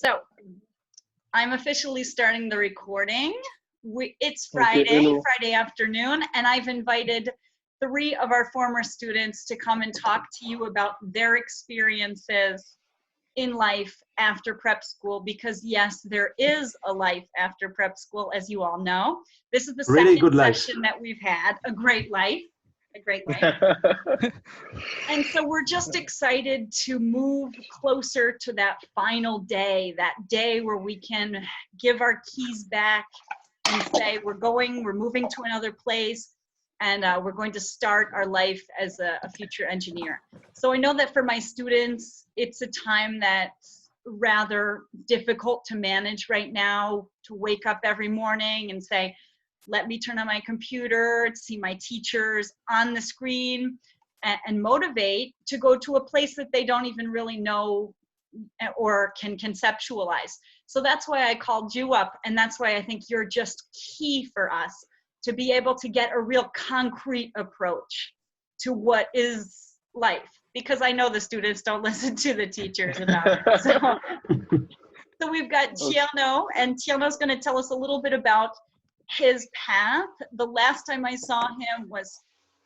So I'm officially starting the recording. It's Okay, hello. Friday afternoon, and I've invited 3 of our former students to come and talk to you about their experiences in life after prep school, because yes, there is a life after prep school, as you all know. This is the Really second good life. session that we've had, a great life. And so we're just excited to move closer to that final day, that day where we can give our keys back and say we're moving to another place, and we're going to start our life as a future engineer. So I know that for my students, it's a time that's rather difficult to manage right now, to wake up every morning and say, let me turn on my computer, see my teachers on the screen, and motivate to go to a place that they don't even really know or can conceptualize. So that's why I called you up, and that's why I think you're just key for us to be able to get a real concrete approach to what is life, because I know the students don't listen to the teachers about it. So we've got Thierno, and Thierno's going to tell us a little bit about his path. The last time I saw him was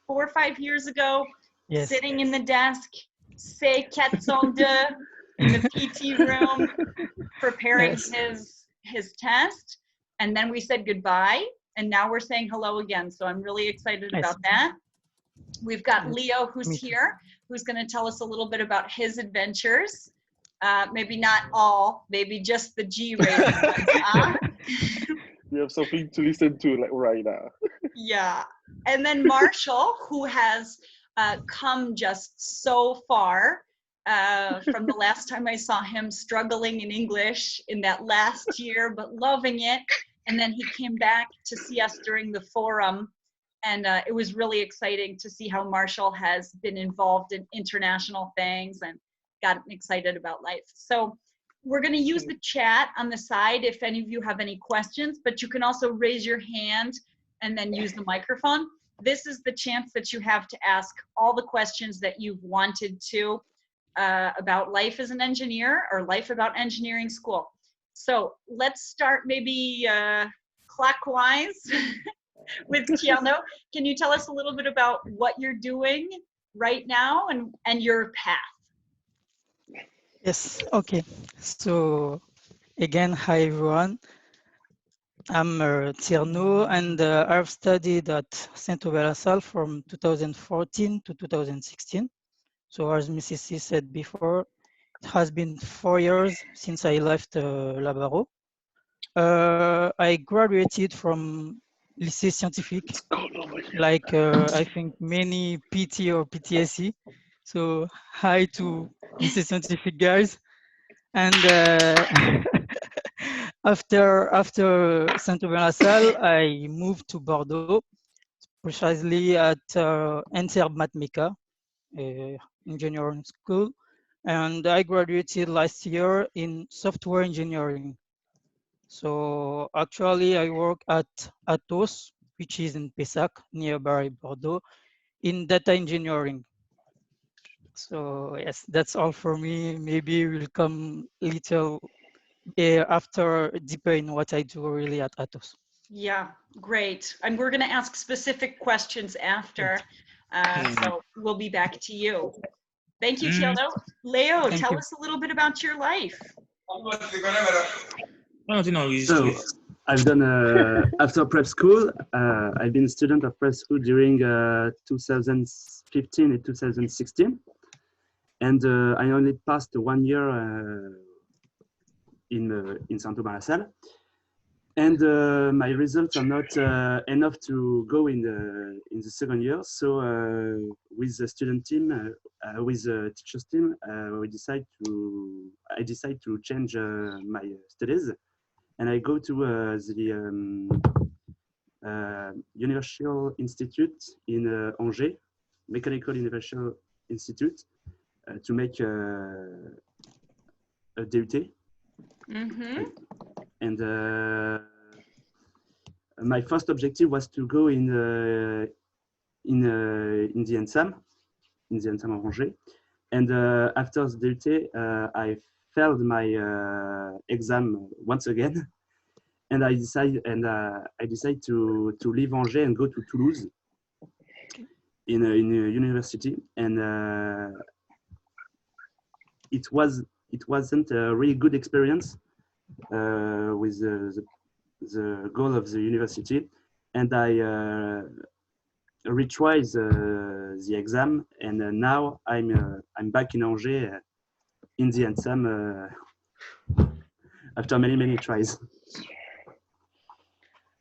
4 or 5 years ago, Yes. sitting in the desk, say 402 in the PT room, preparing his test. And then we said goodbye, and now we're saying hello again. So I'm really excited about that. We've got Leo, who's here, who's going to tell us a little bit about his adventures. Maybe not all, maybe just the G-rated ones. We have something to listen to like right now. Yeah. And then Marshall, who has come just so far from the last time I saw him, struggling in English in that last year, but loving it. And then he came back to see us during the forum. And it was really exciting to see how Marshall has been involved in international things and gotten excited about life. So we're going to use the chat on the side if any of you have any questions, but you can also raise your hand and then use the microphone. This is the chance that you have to ask all the questions that you've wanted to about life as an engineer or life about engineering school. So let's start maybe clockwise with Thierno. Can you tell us a little bit about what you're doing right now and your path? Yes, okay. So again, hi everyone. I'm Thierno, and I've studied at Saint-Aubin La Salle from 2014 to 2016. So as Mrs. C said before, it has been 4 years since I left Labaro. I graduated from Lycée Scientifique, like I think many PT or PTSE. So hi to Lycée Scientifique guys. And after Saint-Aubin La Salle, I moved to Bordeaux, precisely at INSERB Matmeca, engineering school. And I graduated last year in software engineering. So actually I work at Atos, which is in Pessac, nearby Bordeaux, in data engineering. So yes, that's all for me. Maybe we'll come little after deeper in what I do really at Atos. Yeah, great. And we're going to ask specific questions after, so we'll be back to you. Thank you, Thierno. Leo, tell us a little bit about your life. So I've done after prep school. I've been a student of prep school during 2015 and 2016, and I only passed 1 year in Saint-Aubin La Salle. And my results are not enough to go in the second year. So with the student team, with the teachers team, I decide to change my studies, and I go to the Universal Institute in Angers, Mechanical Universal Institute, to make a DUT. Mm-hmm. And my first objective was to go in the ENSAM, in the ENSAM of Angers. And after the DUT, I failed my exam once again, and I decided to leave Angers and go to Toulouse in a university, and it wasn't a really good experience with the goal of the university, and I retried the exam, and now I'm back in Angers in the exam after many tries.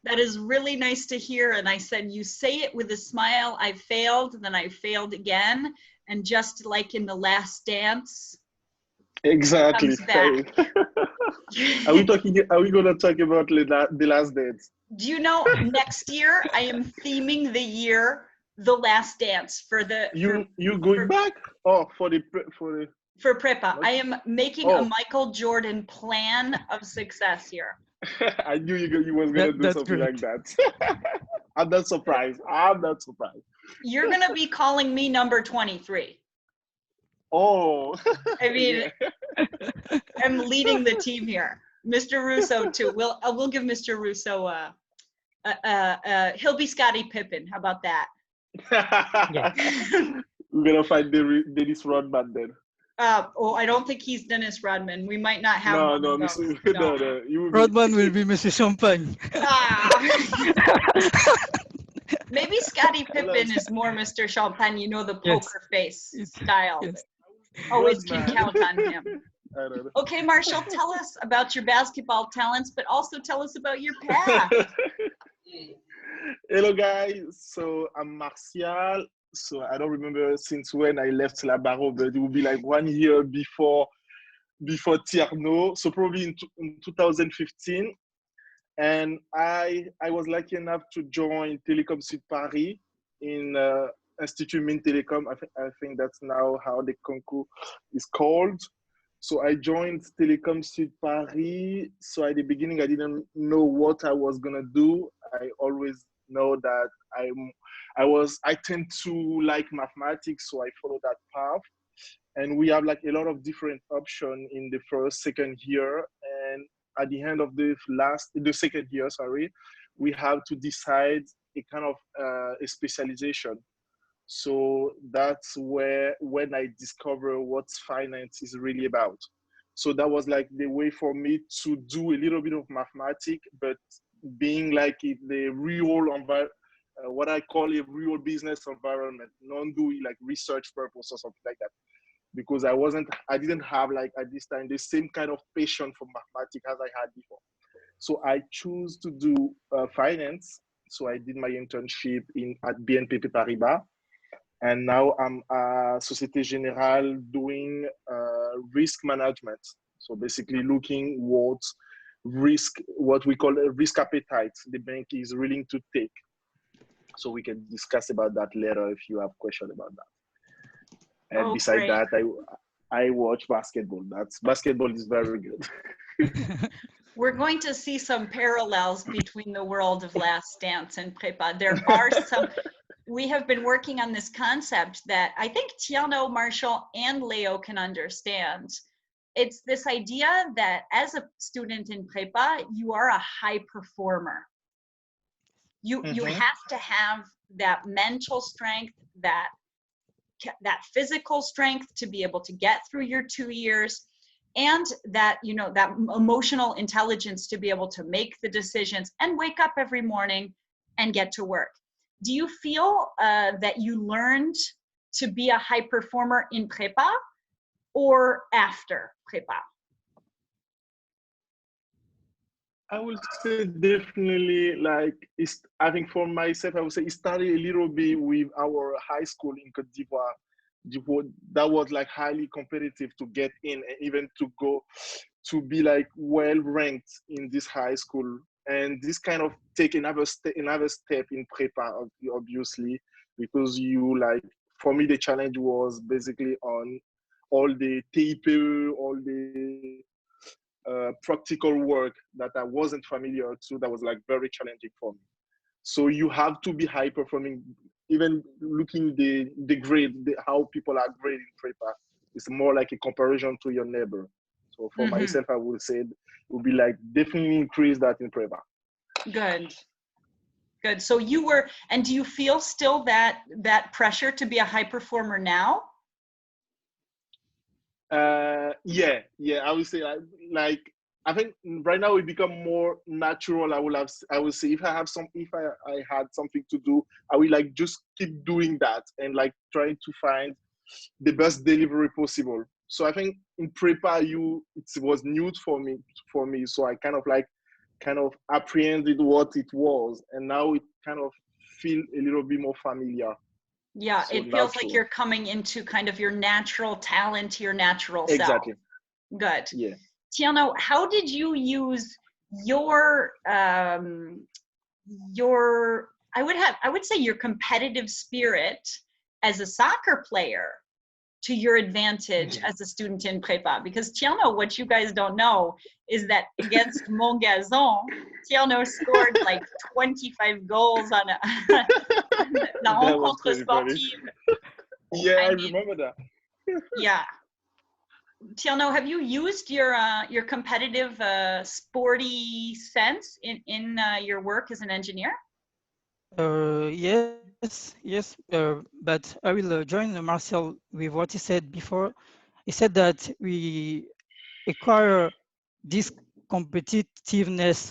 That is really nice to hear. And I said, you say it with a smile. I failed, then I failed again. And just like in The Last Dance, Exactly. comes back. Are we going to talk about The Last Dance? Do you know, next year I am theming the year The Last Dance for the You going back? Oh, for Prepa. I am making a Michael Jordan plan of success here. I knew you was gonna do something like that. I'm not surprised. You're gonna be calling me number 23. Oh. I mean, I'm leading the team here. Mr. Russo too. We'll give Mr. Russo he'll be Scottie Pippen. How about that? Yeah. We're gonna find Dennis Rodman then. I don't think he's Dennis Rodman. We might not have one of those. No. Rodman will be Mr. Champagne. Maybe Scottie Pippen is more Mr. Champagne, you know, the poker face style. Yes. Always can count on him. I don't know. Okay, Marshall, tell us about your basketball talents, but also tell us about your past. Hello guys, so I'm Martial. So I don't remember since when I left La Barreau, but it will be like 1 year before Thierno, so probably in 2015. And I was lucky enough to join Télécom Sud Paris in Institut Mines Télécom. I think that's now how the concours is called. So I joined Télécom Sud Paris. So at the beginning, I didn't know what I was gonna do. I always know that I tend to like mathematics, so I follow that path. And we have like a lot of different options in the second year. And at the end of the second year, we have to decide a kind of a specialization. So that's when I discover what finance is really about. So that was like the way for me to do a little bit of mathematics, but being like in the real what I call a real business environment, not doing like research purpose or something like that. Because I didn't have like at this time the same kind of passion for mathematics as I had before. So I chose to do finance. So I did my internship at BNP Paribas. And now I'm at Société Générale doing risk management. So basically looking what we call a risk appetite the bank is willing to take. So we can discuss about that later if you have questions about that. And besides that, I watch basketball. Basketball is very good. We're going to see some parallels between the world of Last Dance and Prepa. There are some. We have been working on this concept that I think Thierno, Marshall, and Leo can understand. It's this idea that as a student in Prepa, you are a high performer. You have to have that mental strength, that physical strength to be able to get through your 2 years, and that, you know, that emotional intelligence to be able to make the decisions and wake up every morning and get to work. Do you feel that you learned to be a high performer in Prepa or after Prepa? I would say definitely I think for myself, I would say it started a little bit with our high school in Côte d'Ivoire. That was like highly competitive to get in and even to go to be like well ranked in this high school. And this kind of take another step in Prepa, obviously, because for me, the challenge was basically on all the TIPE, all the practical work that I wasn't familiar to, that was like very challenging for me. So you have to be high performing, even looking the grade, how people are graded in Prepa. It's more like a comparison to your neighbor. So for myself, I would say it would be like definitely increase that in Prepa. Good. Good. So you were, and do you feel still that pressure to be a high performer now? Yeah, I would say like I think right now it become more natural. I would say if I had something to do, I will like just keep doing that and like trying to find the best delivery possible. So I think in Prepa it was new for me. So I kind of apprehended what it was, and now it kind of feel a little bit more familiar. Yeah, So it feels like natural. you're coming into kind of your natural talent, your natural self. Exactly. Good. Yeah. Thierno, how did you use your I would say your competitive spirit as a soccer player to your advantage as a student in Prepa? Because Thierno, what you guys don't know is that against Montgazon, Thierno scored like 25 goals on La That was Rencontre pretty funny. Sportive. Yeah, I mean, remember that. yeah. Thierno, have you used your competitive sporty sense in your work as an engineer? Yes. But I will join Marcel with what he said before. He said that we acquire this competitiveness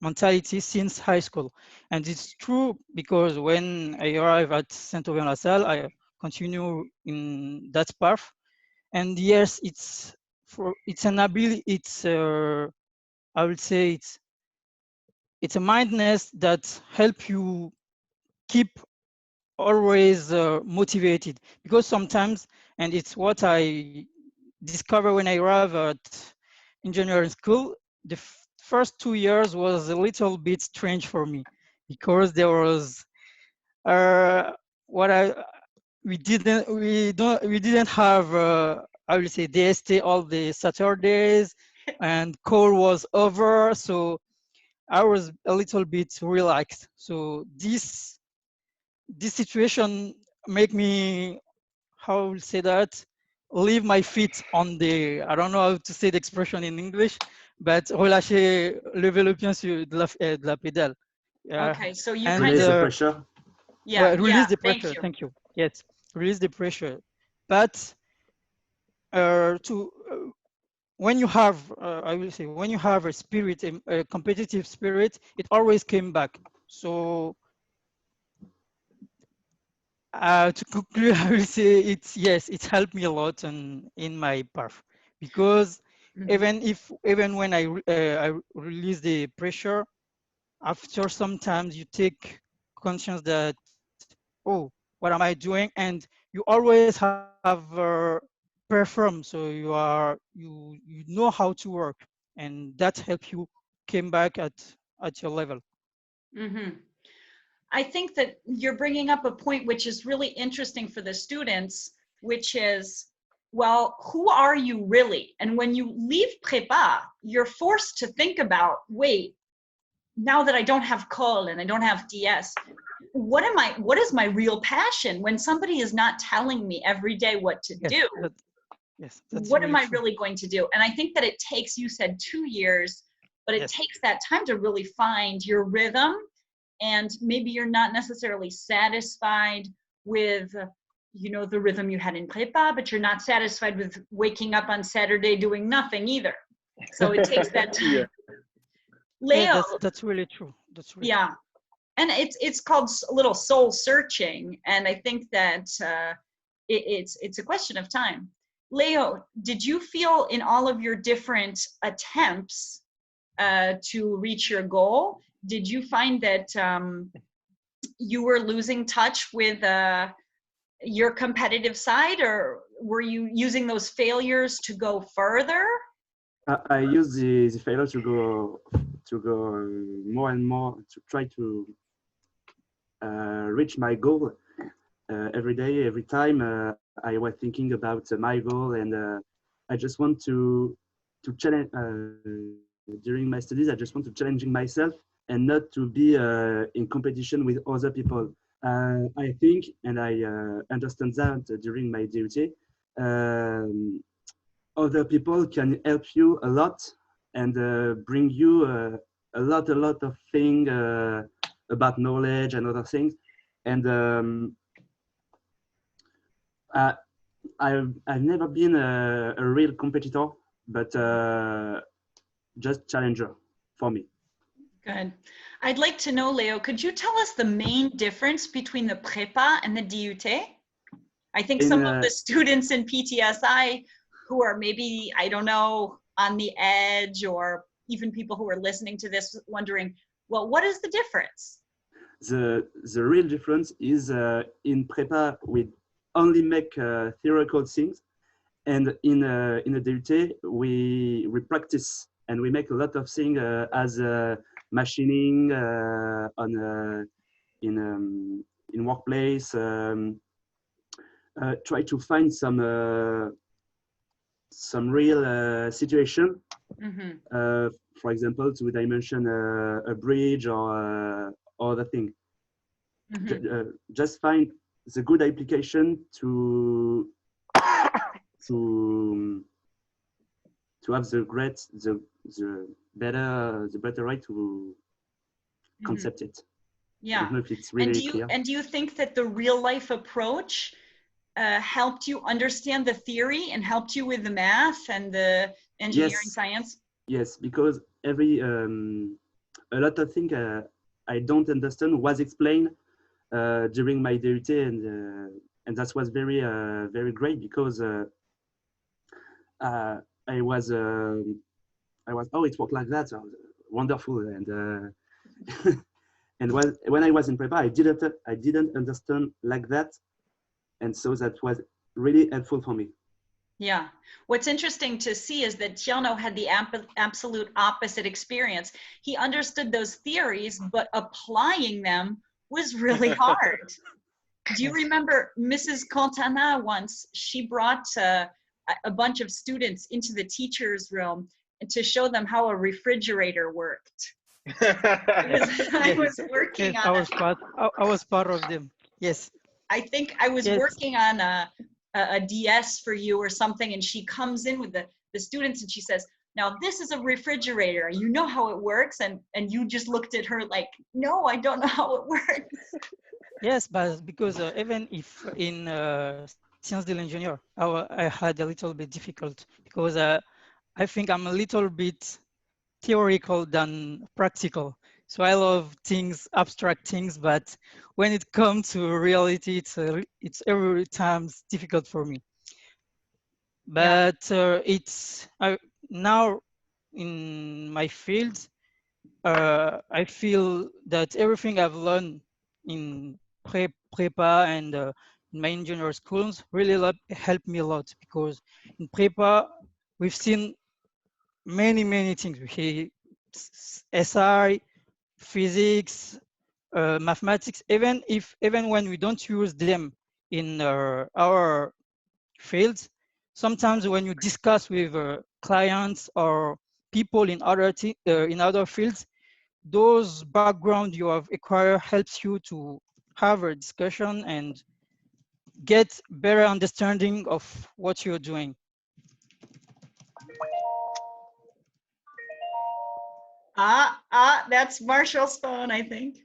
mentality since high school. And it's true because when I arrive at Saint-Aubin-la-Salle, I continue in that path. And yes, it's an ability, I would say it's a mindness that help you keep always motivated, because sometimes, and it's what I discovered when I arrived at engineering school, the first 2 years was a little bit strange for me, because there was what I we didn't have I will say DST all the Saturdays, and call was over, so I was a little bit relaxed. So this situation make me, how will say that, leave my feet on the, I don't know how to say the expression in English, but relâcher, lever le pied sur de la pédale. Okay, so you And kind Release of, the pressure. yeah, release the thank pressure. you. Thank you. Yes, release the pressure. But to when you have, I will say, when you have a spirit, a competitive spirit, it always came back. So to conclude, I will say it helped me a lot in my path, because even when I release the pressure, after sometimes you take conscience that, oh, what am I doing? And you always have perform, so you know how to work, and that helps you came back at your level. I think that you're bringing up a point which is really interesting for the students, which is, well, who are you really? And when you leave Prepa, you're forced to think about, wait, now that I don't have Col and I don't have DS, what is my real passion? When somebody is not telling me every day what to do, That's what am really I true. really going to do? And I think that it takes, you said 2 years, but it Yes. takes that time to really find your rhythm. And maybe you're not necessarily satisfied with the rhythm you had in Prepa, but you're not satisfied with waking up on Saturday doing nothing either. So it takes that time. Yeah. Leo, That's really true. That's really yeah. And it's called a little soul searching, and I think that it's a question of time. Leo, did you feel in all of your different attempts to reach your goal, did you find that you were losing touch with your competitive side, or were you using those failures to go further? I use the failure to go more and more to try to reach my goal every day, every time. I was thinking about my goal, and I just want to challenge during my studies. I just want to challenging myself and not to be in competition with other people. I think, and I understand that during my duty. other people can help you a lot and bring you a lot of things about knowledge and other things. And I've never been a real competitor, but just challenger for me. Good. I'd like to know, Leo, could you tell us the main difference between the Prepa and the DUT? I think some of the students in PTSI who are maybe, I don't know, on the edge, or even people who are listening to this wondering, well, what is the difference? The real difference is in Prepa, we only make theoretical things, and in the DUT, we practice and we make a lot of things as machining in workplace. Try to find some real situation. Mm-hmm. For example, to dimension a bridge or other thing. Mm-hmm. Just find the good application to have the better way to concept it. Yeah. I don't know if it's really clear. And do you think that the real life approach helped you understand the theory and helped you with the math and the engineering science? Yes, because every a lot of things I don't understand was explained during my DUT, and that was very very great, because I was oh, it worked like that, so wonderful. And and when I was in Prepa, I didn't understand like that, and so that was really helpful for me. Yeah. What's interesting to see is that Thierno had the absolute opposite experience. He understood those theories, but applying them was really hard. Do you remember Mrs. Contana once? She brought a bunch of students into the teacher's room to show them how a refrigerator worked. I was working on I was part of them. Yes. I think I was working on a DS for you or something, and she comes in with the students and she says, now this is a refrigerator, you know how it works? And you just looked at her like, no, I don't know how it works. Yes, but because even if in Sciences de l'Ingénieur, I had a little bit difficult, because I think I'm a little bit theoretical than practical. So I love things, abstract things, but when it comes to reality, it's every time difficult for me. But it's now in my field, I feel that everything I've learned in Prepa and in my engineering schools really helped me a lot, because in Prepa, we've seen many things. We SI, physics, mathematics, even when we don't use them in our fields, sometimes when you discuss with clients or people in other fields, those background you have acquired helps you to have a discussion and get better understanding of what you're doing. That's Marshall's phone, I think.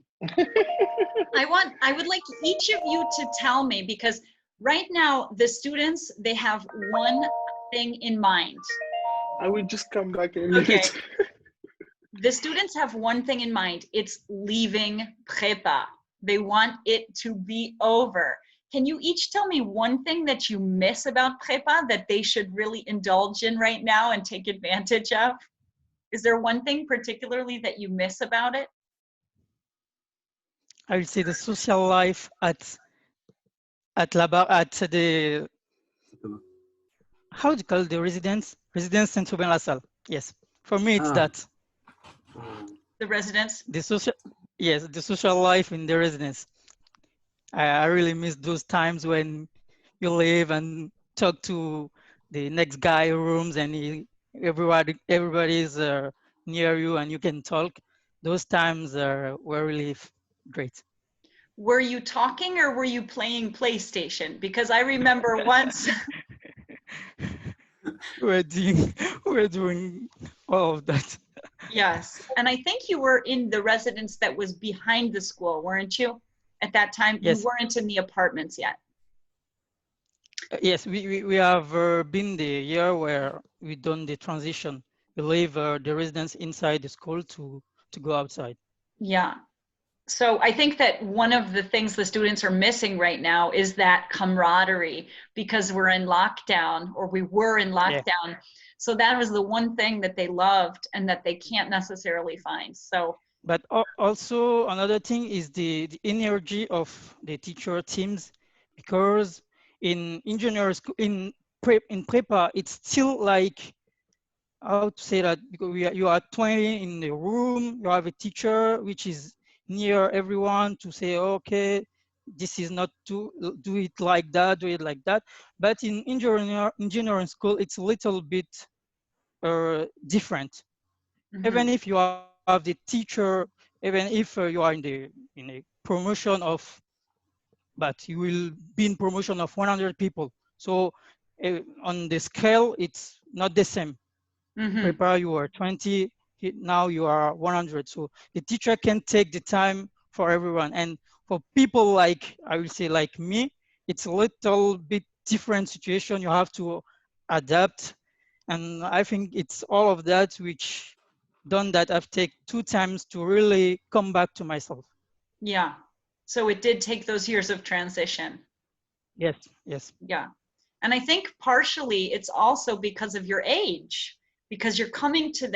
I would like each of you to tell me, because right now the students, they have one thing in mind. I will just come back in a minute. Okay. The students have one thing in mind. It's leaving Prepa. They want it to be over. Can you each tell me one thing that you miss about Prepa that they should really indulge in right now and take advantage of? Is there one thing particularly that you miss about it? I will say the social life at the, how do you call the residence Saint Aubin La Salle. Yes, for me it's that. The residence? The social life in the residence. I really miss those times when you live and talk to the next guy rooms, and everybody is near you and you can talk. Those times were really great. Were you talking or were you playing PlayStation? Because I remember once we're doing all of that. Yes. And I think you were in the residence that was behind the school, weren't you? At that time, you Yes. weren't in the apartments yet. Yes, we have been the year where we done the transition. We leave the residents inside the school to go outside. Yeah. So I think that one of the things the students are missing right now is that camaraderie because we're in lockdown, or we were in Yeah. lockdown. So that was the one thing that they loved and that they can't necessarily find. So But also another thing is the energy of the teacher teams, because in engineer school, in Prepa, it's still like, how to say that, because you are 20 in the room, you have a teacher which is near everyone to say, okay, this is not to do it like that, do it like that. But in engineering school, it's a little bit different. Even if you have the teacher, even if you are in a promotion of, but you will be in promotion of 100 people. So on the scale, it's not the same. Prepare, you are 20, now you are 100. So the teacher can take the time for everyone. And for people like, I will say like me, it's a little bit different situation. You have to adapt. And I think it's all of that which done that I've taken 2 times to really come back to myself. yeah. So it did take those years of transition. Yes, yes. Yeah. And I think partially it's also because of your age, because you're coming to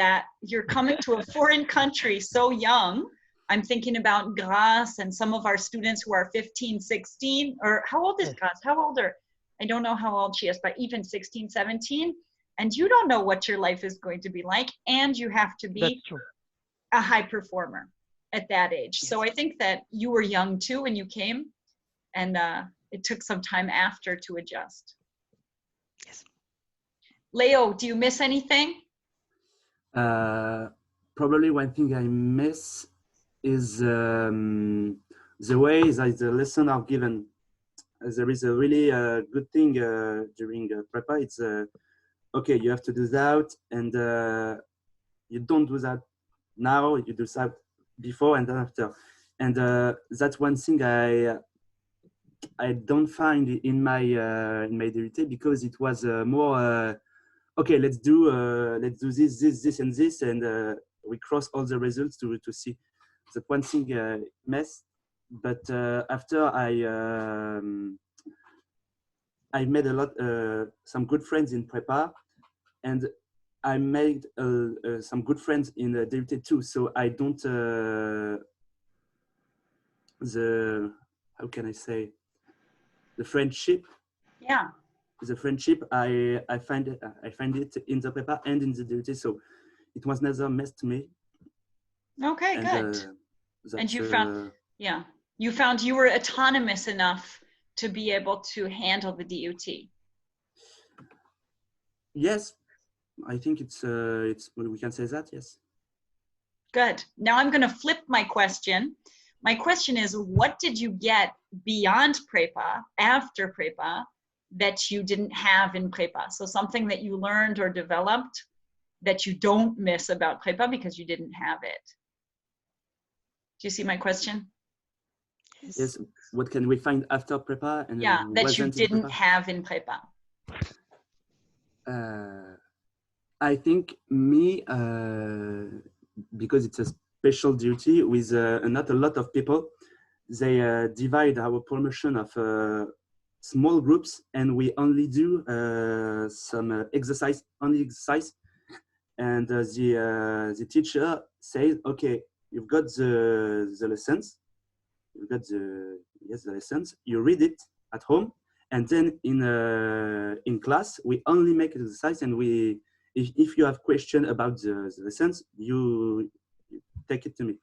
a foreign country so young. I'm thinking about Grace and some of our students who are 15, 16, or how old is Yes. Grace? How old are, I don't know how old she is, but even 16, 17. And you don't know what your life is going to be like. And you have to be That's true. a high performer at that age. Yes. So I think that you were young too when you came, and it took some time after to adjust. Yes. Leo, do you miss anything? Probably one thing I miss is the way that the lessons are given. There is a really good thing during Prepa. It's okay, you have to do that, and you don't do that now. You do that before and then after, and that's one thing I don't find in my DUT, because it was more okay. Let's do this, and this, and we cross all the results to see. That one thing mess. But after I made a lot some good friends in Prepa, and I made some good friends in DUT too. So I don't the, how can I say, the friendship. Yeah. The friendship I find it in the Prepa and in the DUT. So it was never messed me. Okay, And, good. And you found, yeah, you found you were autonomous enough to be able to handle the DUT. Yes, I think it's we can say that, yes. Good. Now I'm going to flip my question. My question is, what did you get beyond Prepa, after Prepa, that you didn't have in Prepa? So something that you learned or developed that you don't miss about Prepa because you didn't have it. Do you see my question? Yes. What can we find after Prepa? And yeah, that you wasn't didn't Prepa? have in Prepa. I think me, because it's a special duty with not a lot of people, they divide our promotion of small groups, and we only do some exercise, and the teacher says, okay, you've got the lessons, you've got the lessons, you read it at home, and then in class we only make exercise, and we if you have question about the lessons, you take it to me.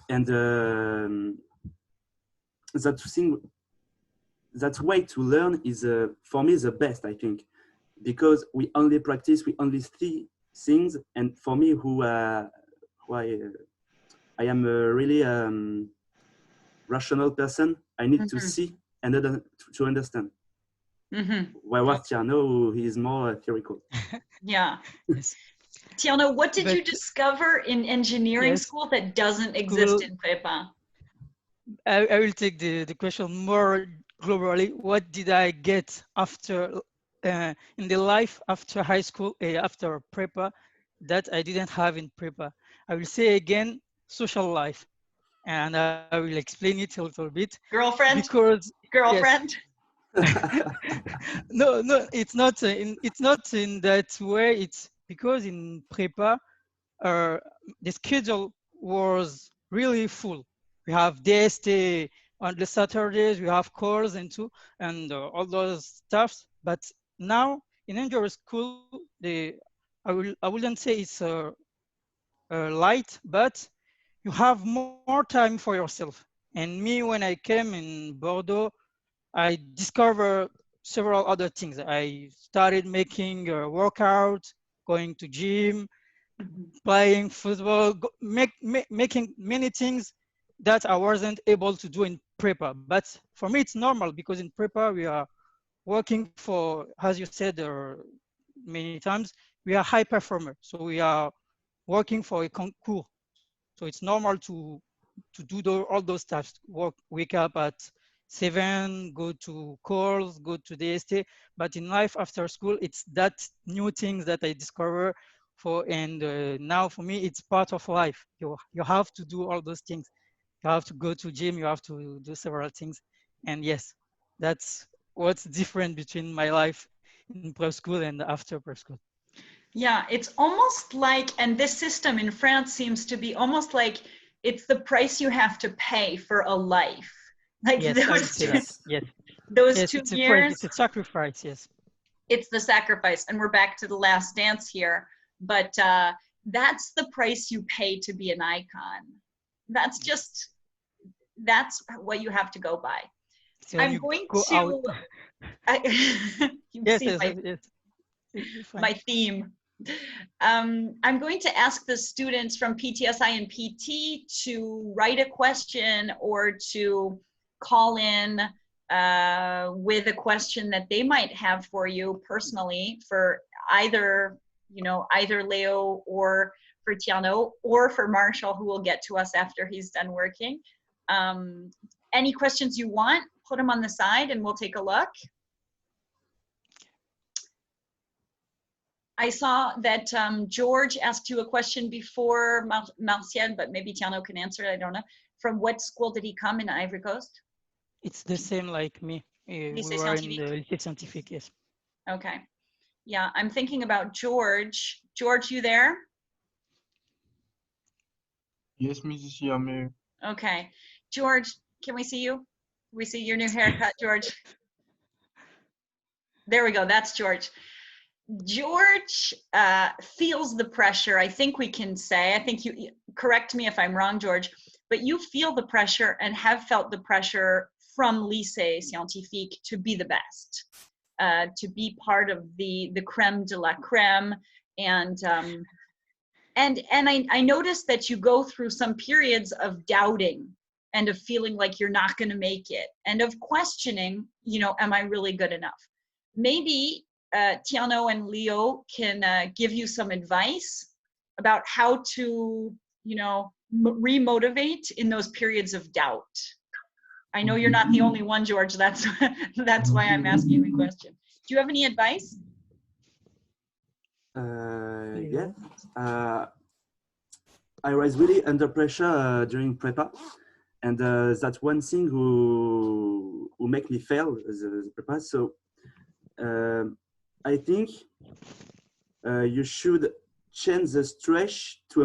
And that way to learn is for me the best, I think, because we only practice, we only see things. And for me, who I am a really rational person, I need to see and to understand. Whereas Thierno, he is more theoretical. Yeah. Yes. Thierno, what did But you discover in engineering yes, school that doesn't exist school. in Prepa? I will take the question more globally. What did I get after in the life after high school, after Prepa, that I didn't have in Prepa? I will say again, social life, and I will explain it a little bit Girlfriend? because yes, Girlfriend? no, it's not in that way. It's because in Prepa, uh, the schedule was really full. We have DST on the Saturdays, we have calls and all those stuffs. But now in Angel School, I wouldn't say it's light, but you have more time for yourself. And me, when I came in Bordeaux, I discovered several other things. I started making workouts, going to gym, playing football, making many things that I wasn't able to do in Prepa. But for me, it's normal because in Prepa, we are working for, as you said many times, we are high performer. So we are working for a concours. So it's normal to do all those tasks, wake up at 7, go to calls, go to the ST. But in life after school, it's that new things that I discover and now for me, it's part of life. You have to do all those things. You have to go to gym, you have to do several things. And yes, that's what's different between my life in prep school and after prep school. Yeah, it's almost like, and this system in France seems to be almost like it's the price you have to pay for a life. Like Yes, I would say that. Yes. Yes, those yes, 2 it's a price, years, it's a sacrifice. Yes. it's the sacrifice. And we're back to the last dance here. But that's the price you pay to be an icon. That's what you have to go by. So when I'm you going go out. to, you Yes, see yes, yes. You're fine. my theme. I'm going to ask the students from PTSI and PT to write a question or to call in with a question that they might have for you personally for either, either Leo or for Thierno or for Marshall, who will get to us after he's done working. Any questions you want, put them on the side and we'll take a look. I saw that George asked you a question before, Martial, but maybe Thierno can answer it, I don't know. From what school did he come in Ivory Coast? It's the same like me. We Lycée were in Scientifique? the Lycée Scientifique, yes. Okay. Yeah, I'm thinking about George. George, you there? Yes, Mrs. Yame. Okay. George, can we see you? We see your new haircut, George. There we go, that's George. George feels the pressure, I think we can say. I think you correct me if I'm wrong, George, but you feel the pressure and have felt the pressure from Lycée Scientifique to be the best, to be part of the creme de la creme. And I noticed that you go through some periods of doubting and of feeling like you're not going to make it and of questioning, am I really good enough? Maybe Thierno and Leo can give you some advice about how to, remotivate in those periods of doubt. I know you're not the only one, George. That's why I'm asking the question. Do you have any advice? Yeah. I was really under pressure during Prepa, and that's one thing who make me fail the Prepa. So I think you should change the stress to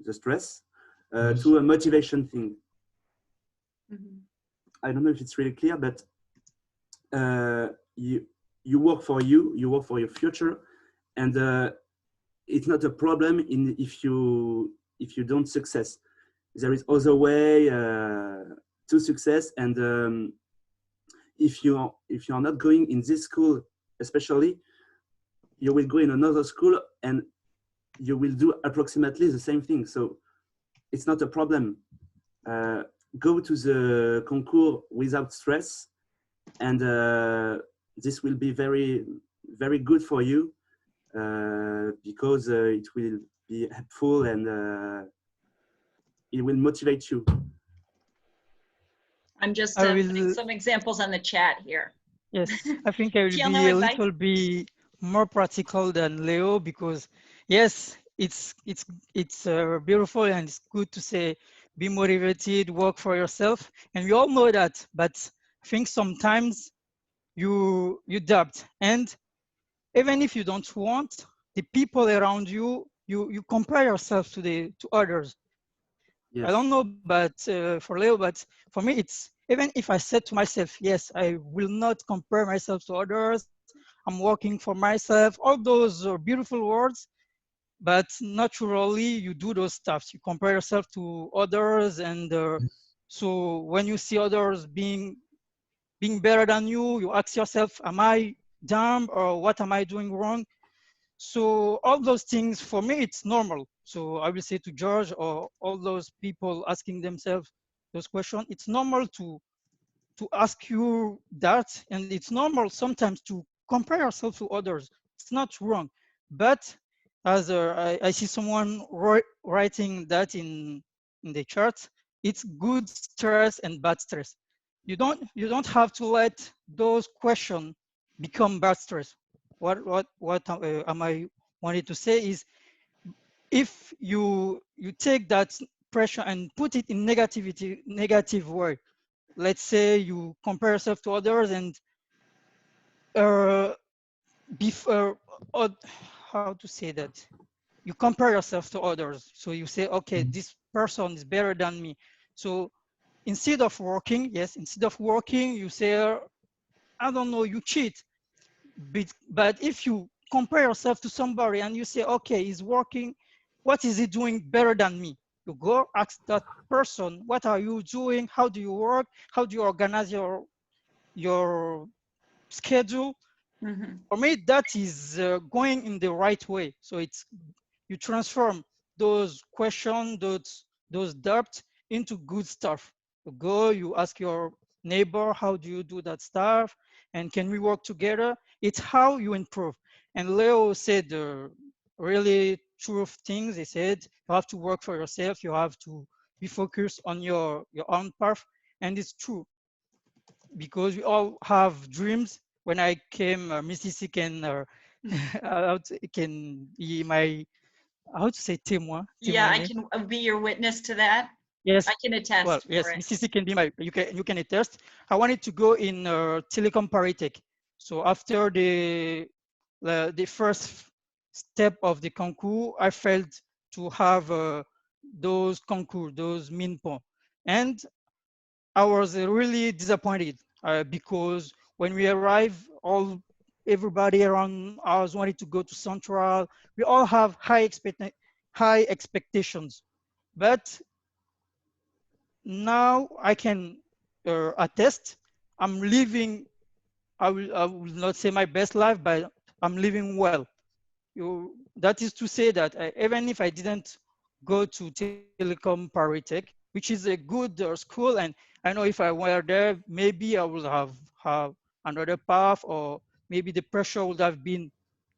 the stress to a motivation thing. Mm-hmm. I don't know if it's really clear, but you work for you work for your future, and it's not a problem if you don't success. There is other way to success, and if you are not going in this school, especially, you will go in another school and you will do approximately the same thing. So it's not a problem. Go to the concours without stress, and this will be very, very good for you because it will be helpful and it will motivate you. I'm just I putting will, some examples on the chat here. yes, I think I will Thierno, be a advice? little bit more practical than Leo because yes, it's beautiful and it's good to say be motivated, work for yourself, and we all know that. But I think sometimes you doubt, and even if you don't want the people around you, you compare yourself to others. I Yes. don't know, but for Leo, but for me, it's even if I said to myself, yes, I will not compare myself to others. I'm working for myself. All those are beautiful words, but naturally you do those stuffs. You compare yourself to others, and so when you see others being better than you ask yourself, am I dumb or what am I doing wrong? So all those things for me, it's normal. So I will say to George or all those people asking themselves those questions, it's normal to ask you that, and it's normal sometimes to compare yourself to others. It's not wrong, but as I see someone writing that in the chart, it's good stress and bad stress. You don't have to let those questions become bad stress. What am I wanting to say is if you take that pressure and put it in negative way. Let's say you compare yourself to others and uh, before, how to say that? You compare yourself to others. So you say, okay, this person is better than me. So instead of working, yes, instead of working, you say, I don't know, you cheat. But if you compare yourself to somebody and you say, okay, he's working, what is he doing better than me? You go ask that person, what are you doing? How do you work? How do you organize your schedule? Mhm. For me, that is going in the right way. So it's you transform those questions, those doubts into good stuff. You go, you ask your neighbor, how do you do that stuff? And can we work together? It's how you improve. And Leo said really true things. He said you have to work for yourself. You have to be focused on your own path. And it's true because we all have dreams. When I came, Missy can be my, how to say Yeah, I témoigner. can be your witness to that. Yes, I can well, attest for yes, it. Missy can be my, you can attest. I wanted to go in telecom paritech. So after the first step of the concours, I failed to have those concours, those minpo. And I was really disappointed because when we arrived, everybody around us wanted to go to Central. We all have high expectations, but now I can attest I'm living. I will not say my best life, but I'm living well. That is to say that even if I didn't go to Telecom Paritech, which is a good school, and I know if I were there, maybe I would have another path, or maybe the pressure would have been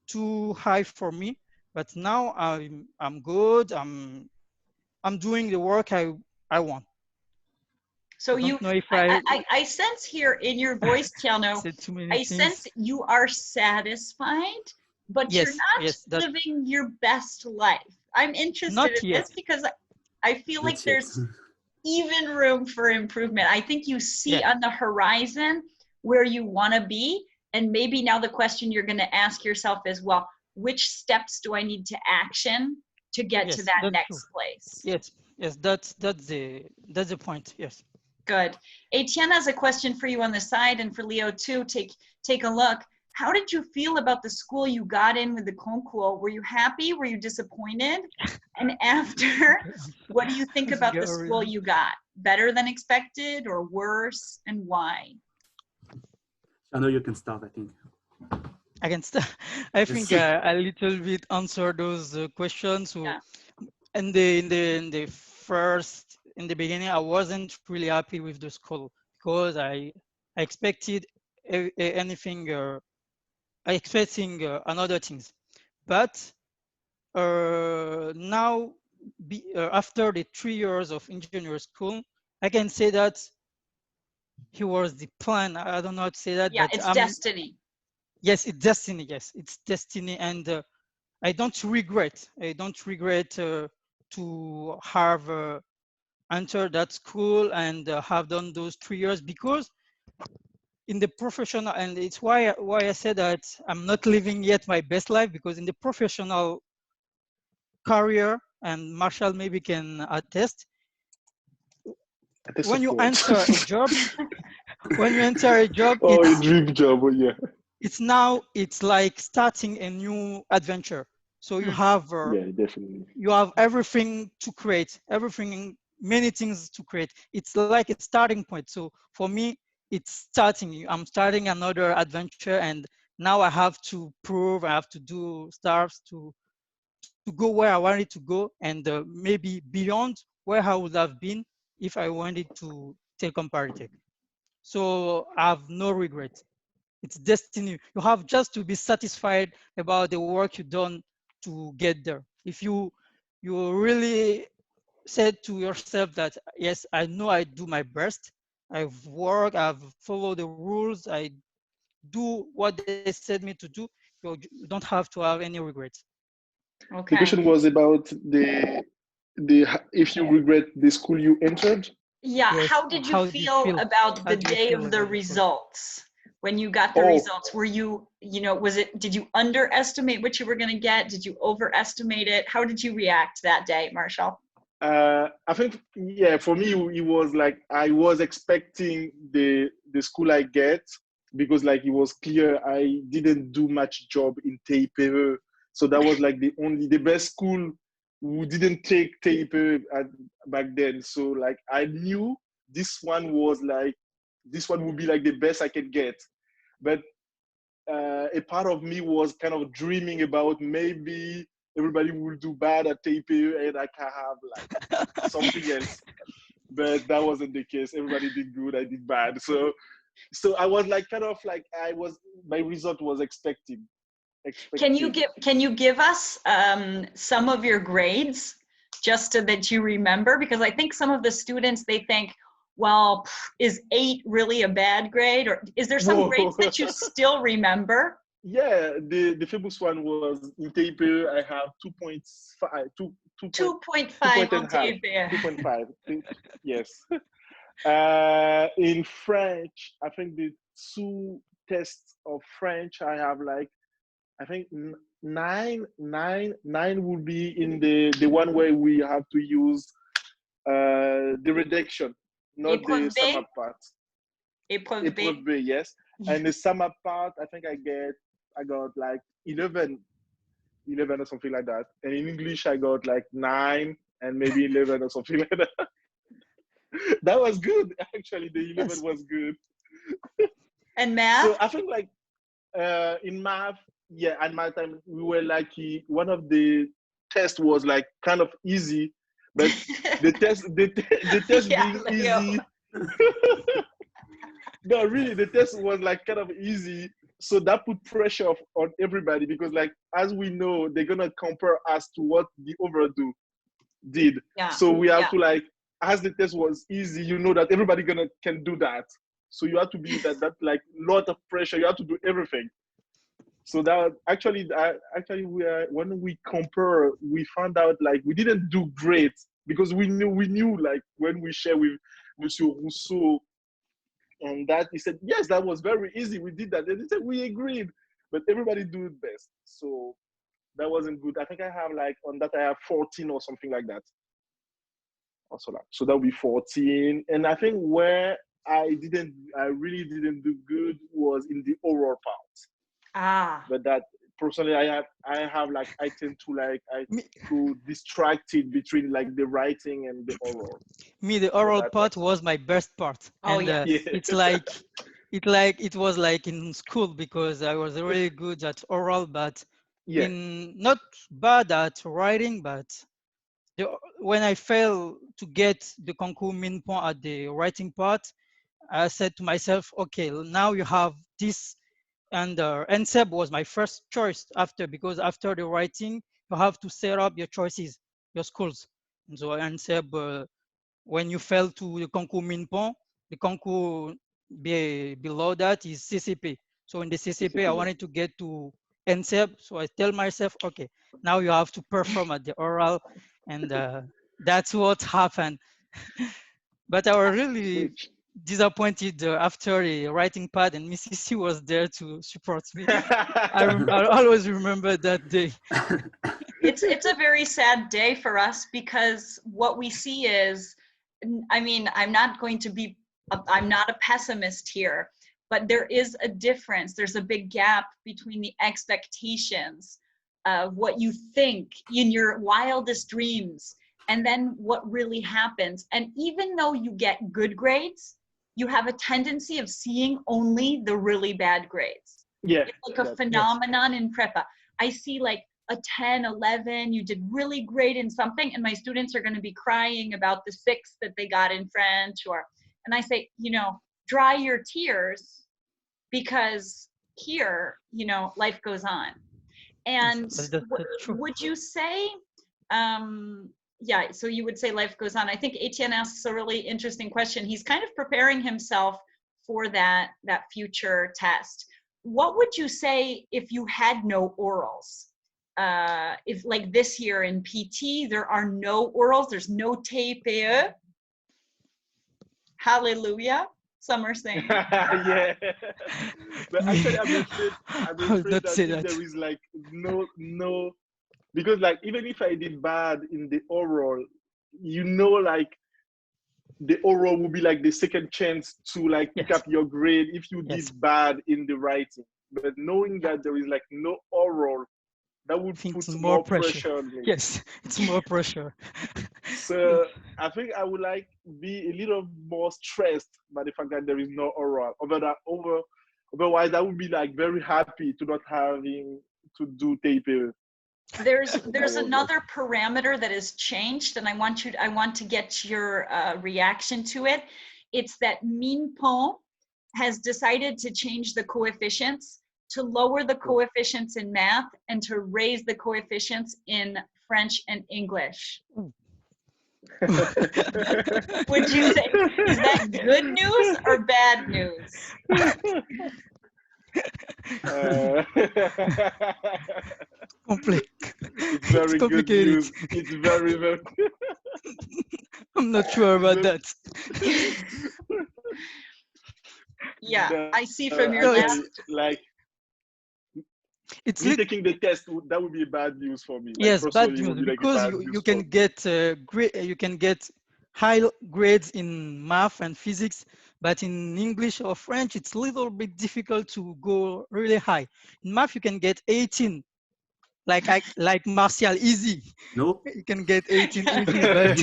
too high for me. But now I'm good. I'm doing the work I want. So I don't you, know if I I sense here in your voice, Tiano, said too many I sense things. you are satisfied, but you're Yes, not yes, that living your best life. I'm interested in not yet. this because I feel like Not yet. there's even room for improvement. I think you see Yeah, on the horizon where you want to be. And maybe now the question you're going to ask yourself is, well, which steps do I need to action to get to yes, that that's true. next place? Yes, yes, that's the point. Yes. Good. Etienne has a question for you on the side, and for Leo too. Take a look. How did you feel about the school you got in with the concours? Were you happy? Were you disappointed? And after, Okay, what do you think I'm about the school sorry. you got? Better than expected or worse, and why? I know you can start, I think. I can start. I Yes. think a little bit answer those questions. So Yeah. in the first in the beginning, I wasn't really happy with the school because I expected anything expecting another things. But now, after the 3 years of engineering school, I can say that he was the plan. I don't know how to say that, Yeah, but it's destiny. yes, it's destiny. Yes, it's destiny, and I don't regret. I don't regret to have entered that school and have done those 3 years, because in the professional, and it's why I said that I'm not living yet my best life, because in the professional career, and Marshall maybe can attest, I when you support. enter a job, when you enter a job, Oh, a dream job. Oh, yeah. it's like starting a new adventure. So Yeah, definitely. you have everything to create, many things to create. It's like a starting point. So for me, it's starting. I'm starting another adventure, and now I have to prove. I have to do stuff to go where I wanted to go, and maybe beyond where I would have been if I wanted to take comparative. So I have no regret. It's destiny. You have just to be satisfied about the work you've done to get there. If you really said to yourself that, yes, I know I do my best, I've worked, I've followed the rules, I do what they said me to do, you don't have to have any regrets. The Okay. question was about the if you regret the school you entered. Yeah, Yes. how did you How do you feel feel? about How the do you day feel of the about the school? results? When you got the Oh, results, were you, was it, did you underestimate what you were going to get? Did you overestimate it? How did you react that day, Marshall? I think yeah. For me, it was like I was expecting the school I get because like it was clear I didn't do much job in TIPE, so that was like the best school who didn't take TIPE back then. So like I knew this one was like this one would be like the best I could get, but a part of me was kind of dreaming about maybe everybody will do bad at TPU and I can have like something else. But that wasn't the case. Everybody did good. I did bad. So I was like kind of like my result was expected. Can you give us some of your grades just so that you remember? Because I think some of the students, they think, well, is 8 really a bad grade? Or is there some Whoa. grades that you still remember? Yeah, the famous one was in TPU. I have 2.5, 2.5 on and half, TPE. 2.5. Yes. In French, I think the two tests of French, I have like, I think nine would be in the one where we have to use the reduction, not the Épreuve sum B? up part. Épreuve Épreuve B. B, yes. And the sum up part, I think I got like 11 or something like that. And in English, I got like 9 and maybe 11 or something like that. That was good. Actually, the 11 Yes. was good. And math? So I think like in math, yeah, at my time we were lucky. One of the tests was like kind of easy, but the test Yeah, being Leo. easy. No, really, the test was like kind of easy. So that put pressure on everybody because, like, as we know, they're gonna compare us to what the overdo did. Yeah. So we have Yeah. to like, as the test was easy, you know that everybody can do that. So you have to be that like lot of pressure. You have to do everything. So that actually when we compare, we found out like we didn't do great because we knew like when we share with Monsieur Rousseau and that he said yes, that was very easy, we did that, and he said we agreed, but everybody do it best. So that wasn't good. I think I have like on that I have 14 or something like that. Also like, so that would be 14. And I think where I really didn't do good was in the oral part. Ah. But that personally I have like I tend to like to distracted between like the writing and the oral. Me, the oral part was my best part. Oh, And yes. Yeah. it was like in school, because I was really good at oral, but Yeah. not bad at writing, but when I failed to get the concours min point at the writing part, I said to myself, okay, now you have this, and NSEB was my first choice after, because after the writing, you have to set up your choices, your schools. And so NSEB, when you fell to the concours Minpon, the concours below that is CCP. So in the CCP, I wanted to get to NSEB. So I tell myself, okay, now you have to perform at the oral. And that's what happened. But I was really disappointed after the writing pad, and Mrs. C was there to support me. I always remember that day. It's a very sad day for us, because what we see is, I mean, I'm not a pessimist here, but there is a difference. There's a big gap between the expectations of what you think in your wildest dreams and then what really happens. And even though you get good grades, you have a tendency of seeing only the really bad grades. Yeah. It's like a phenomenon in Prepa. I see like a 10, 11, you did really great in something, and my students are going to be crying about the 6 that they got in French, and I say, you know, dry your tears, because here, you know, life goes on. And would you say, yeah, so you would say life goes on. I think Etienne asks a really interesting question. He's kind of preparing himself for that future test. What would you say if you had no orals? If like this year in PT, there are no orals, there's no TPE. Hallelujah. Some are saying. Yeah. But actually, I'm afraid that there is like no, because like even if I did bad in the oral, you know, like the oral will be like the second chance to like pick up your grade if you did bad in the writing. But knowing that there is like no oral, that would put more pressure on me. Yes, it's more pressure. So I think I would like be a little more stressed by the fact that there is no oral. Otherwise, I would be like very happy to not having to do TPE. There's another parameter that has changed, and I want to get your reaction to it. It's that Minpon has decided to change the coefficients, to lower the coefficients in math and to raise the coefficients in French and English. Would you say, is that good news or bad news? It's very good news. It's very I'm not sure about that. Yeah, I see from your last, like, it's me taking the test, that would be bad news for me. Yes, like, bad news, because you can get you can get high grades in math and physics, but in English or French, it's a little bit difficult to go really high. In math, you can get 18, like Martial, easy. No, you can get 18 easy, but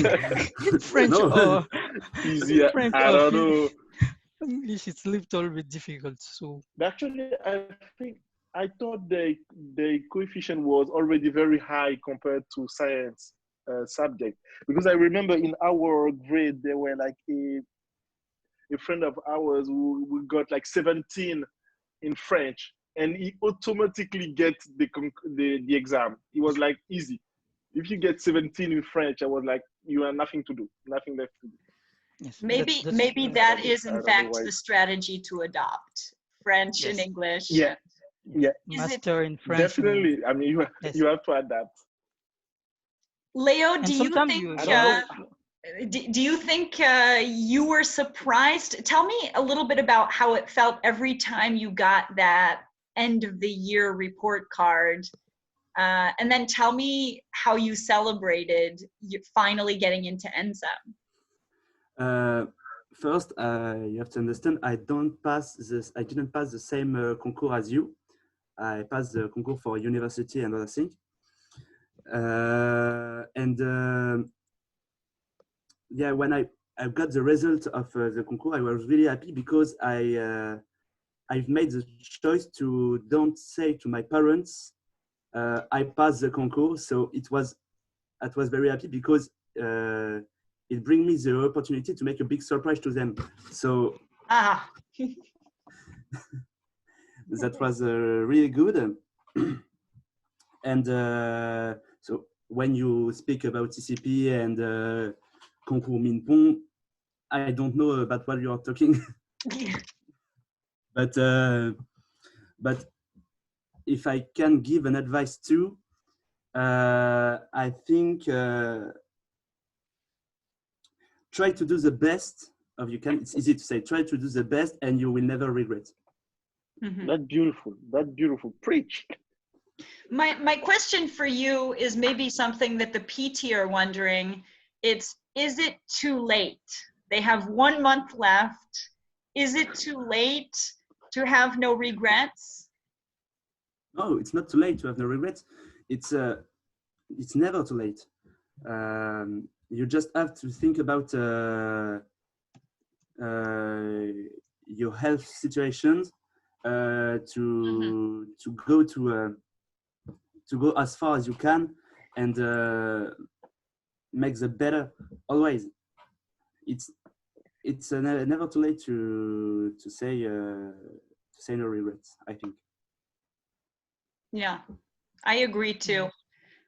in French or easy, French I don't know. English, it's a little bit difficult. So actually, I thought the coefficient was already very high compared to science subject, because I remember in our grade there were like a friend of ours who got like 17 in French, and he automatically gets the exam. It was like easy. If you get 17 in French, I was like, you have nothing to do, nothing left to do. yes, maybe that is in fact the strategy to adopt French and English. Yeah. Master in French. Definitely. I mean, you have to adapt. Leo, do you think you were surprised? Tell me a little bit about how it felt every time you got that end of the year report card. And then tell me how you celebrated finally getting into NSEB. First, you have to understand, I didn't pass the same concours as you. I passed the concours for university and other things. Yeah, when I got the result of the concours, I was really happy, because I've made the choice to don't say to my parents I passed the concours. So I was very happy, because it brings me the opportunity to make a big surprise to them. So Ah, That was really good. And so when you speak about TCP and concours Minpong, I don't know about what you are talking, but but if I can give an advice too, I think try to do the best of you can. It's easy to say, try to do the best and you will never regret. mhm. That's beautiful. That's beautiful. Preach. My question for you is maybe something that the PT are wondering. Is it too late? They have 1 month left. Is it too late to have no regrets? No, it's not too late to have no regrets. It's never too late. You just have to think about your health situations to go as far as you can and make the better always. It's never too late to say no regrets, I think. Yeah, I agree too.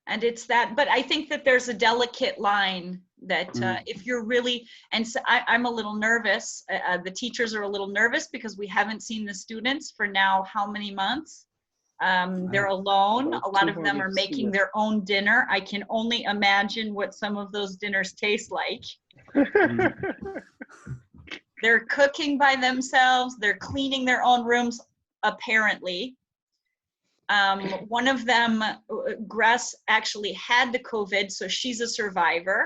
And it's that, but I think that there's a delicate line that if you're really, and so I'm a little nervous. The teachers are a little nervous because we haven't seen the students for now how many months? They're alone. About A lot 2 of them are months, making yes. their own dinner. I can only imagine what some of those dinners taste like. They're cooking by themselves. They're cleaning their own rooms, apparently. One of them, Grace, actually had the COVID, so she's a survivor.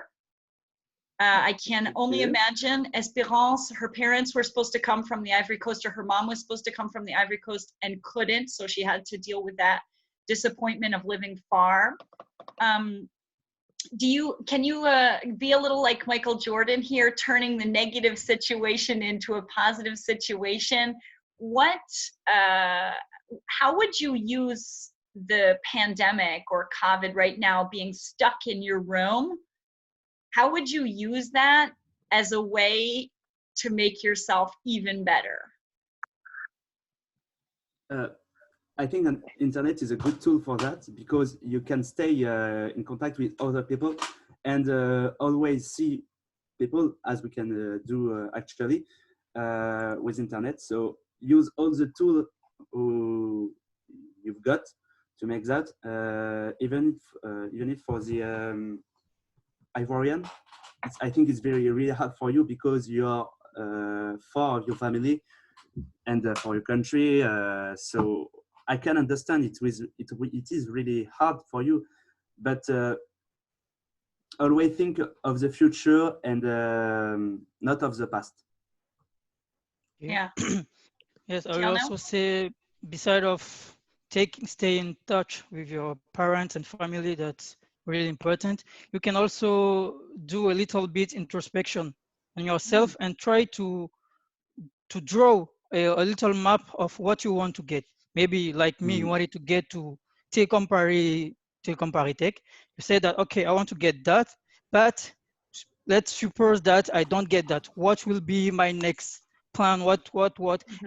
I can only imagine Esperance, her parents were supposed to come from the Ivory Coast, or her mom was supposed to come from the Ivory Coast and couldn't, so she had to deal with that disappointment of living far. Can you be a little like Michael Jordan here, turning the negative situation into a positive situation? How would you use the pandemic or COVID right now, being stuck in your room? How would you use that as a way to make yourself even better? I think an internet is a good tool for that because you can stay in contact with other people and always see people as we can do actually with internet. So use all the tools you've got to make that. Even if for the Ivorian, I think it's really hard for you because you are far of your family and for your country. So I can understand it is really hard for you, but always think of the future and not of the past. Yeah. Yes, I will Thierno? also say, beside of stay in touch with your parents and family, that's really important. You can also do a little bit introspection on yourself and try to draw a little map of what you want to get. Maybe like me, you wanted to get to Telecom Tech. You say that, okay, I want to get that, but let's suppose that I don't get that. What will be my next plan? What?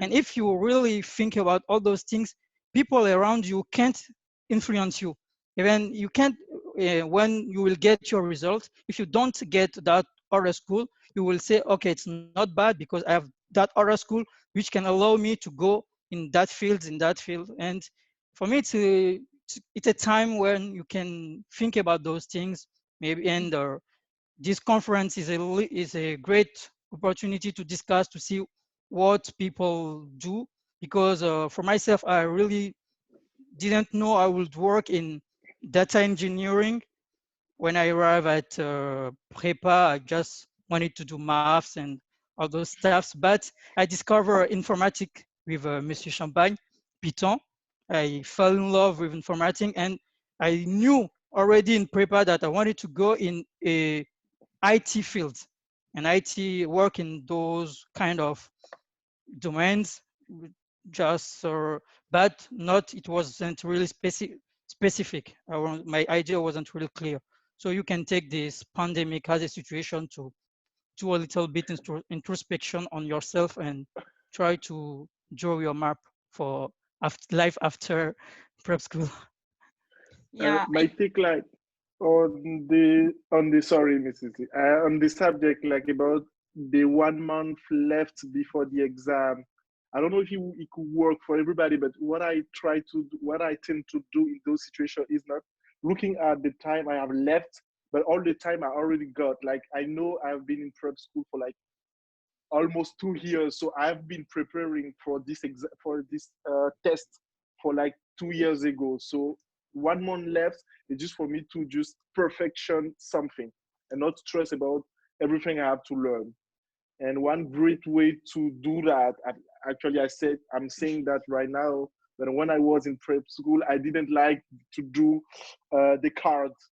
And if you really think about all those things, people around you can't influence you. Even you can't, when you will get your result, if you don't get that other school, you will say, okay, it's not bad because I have that other school, which can allow me to go in that field. And for me, it's a time when you can think about those things, maybe. And this conference is a great opportunity to discuss, to see what people do, because for myself, I really didn't know I would work in data engineering. When I arrived at Prepa, I just wanted to do maths and all those stuffs, but I discovered informatics with Monsieur Champagne, Python. I fell in love with informatics, and I knew already in Prepa that I wanted to go in a IT fields and IT work in those kind of domains, just but not, it wasn't really specific. My idea wasn't really clear. So you can take this pandemic as a situation to do a little bit introspection on yourself and try to draw your map for life after prep school. Yeah. My take like on the sorry, Mrs. On the subject like about the 1 month left before the exam. I don't know if it could work for everybody, but what I tend to do in those situations is not looking at the time I have left, but all the time I already got. Like I know I've been in prep school for like almost 2 years, so I've been preparing for this test for like 2 years ago. So 1 month left is just for me to just perfection something and not stress about everything I have to learn. And one great way to do that, actually, I'm saying that right now, but when I was in prep school, I didn't like to do the cards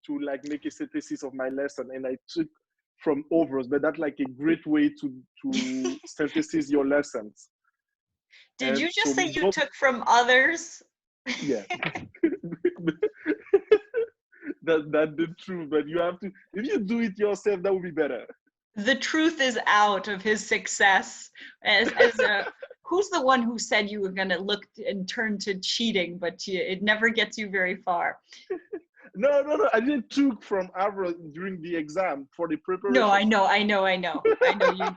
to like make a synthesis of my lesson, and I took from overs. But that's like a great way to synthesize your lessons. Did you And just so say you took from others? yeah, that's the truth. But you have to, if you do it yourself, that would be better. The truth is out of his success who's the one who said you were going to look and turn to cheating, but it never gets you very far. No. I didn't took from Avro during the exam for the preparation. No, I know you.